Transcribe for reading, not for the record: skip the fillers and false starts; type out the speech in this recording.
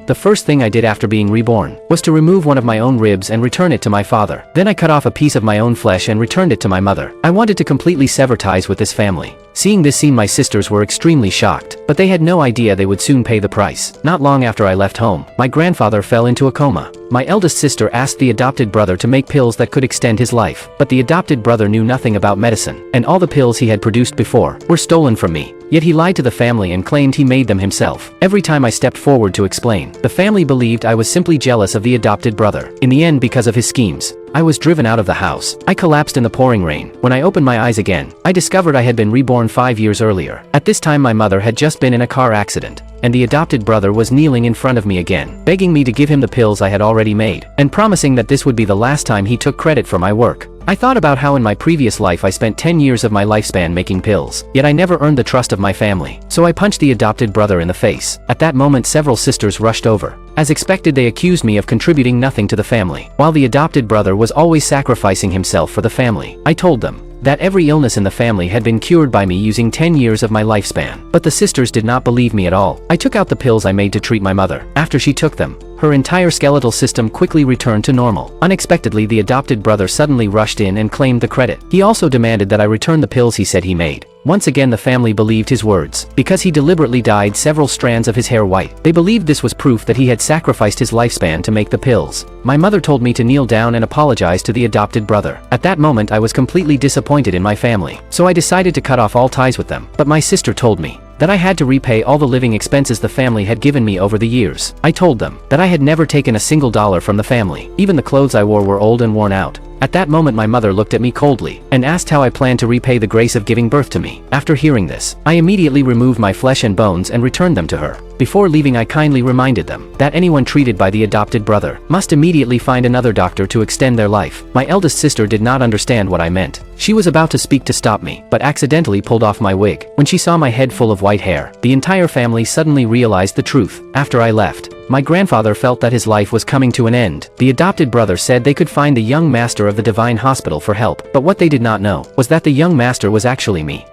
the first thing I did after being reborn was to remove one of my own ribs and return it to my father. Then I cut off a piece of my own flesh and returned it to my mother. I wanted to completely sever ties with this family. Seeing this scene, my sisters were extremely shocked, but they had no idea they would soon pay the price. Not long after I left home, my grandfather fell into a coma. My eldest sister asked the adopted brother to make pills that could extend his life, but the adopted brother knew nothing about medicine, and all the pills he had produced before were stolen from me. Yet he lied to the family and claimed he made them himself. Every time I stepped forward to explain, the family believed I was simply jealous of the adopted brother. In the end, because of his schemes, I was driven out of the house. I collapsed in the pouring rain. When I opened my eyes again, I discovered I had been reborn 5 years earlier. At this time, my mother had just been in a car accident, and the adopted brother was kneeling in front of me again, begging me to give him the pills I had already made, and promising that this would be the last time he took credit for my work. I thought about how in my previous life I spent 10 years of my lifespan making pills, yet I never earned the trust of my family. So I punched the adopted brother in the face. At that moment, several sisters rushed over. As expected, they accused me of contributing nothing to the family, while the adopted brother was always sacrificing himself for the family. I told them that every illness in the family had been cured by me using 10 years of my lifespan. But the sisters did not believe me at all. I took out the pills I made to treat my mother. After she took them, her entire skeletal system quickly returned to normal. Unexpectedly, the adopted brother suddenly rushed in and claimed the credit. He also demanded that I return the pills he said he made. Once again, the family believed his words, because he deliberately dyed several strands of his hair white. They believed this was proof that he had sacrificed his lifespan to make the pills. My mother told me to kneel down and apologize to the adopted brother. At that moment, I was completely disappointed in my family, so I decided to cut off all ties with them. But my sister told me that I had to repay all the living expenses the family had given me over the years. I told them that I had never taken a single dollar from the family. Even the clothes I wore were old and worn out. At that moment, my mother looked at me coldly and asked how I planned to repay the grace of giving birth to me. After hearing this, I immediately removed my flesh and bones and returned them to her. Before leaving, I kindly reminded them that anyone treated by the adopted brother must immediately find another doctor to extend their life. My eldest sister did not understand what I meant. She was about to speak to stop me, but accidentally pulled off my wig. When she saw my head full of white hair, the entire family suddenly realized the truth. After I left, my grandfather felt that his life was coming to an end. The adopted brother said they could find the young master of the Divine Hospital for help, but what they did not know was that the young master was actually me.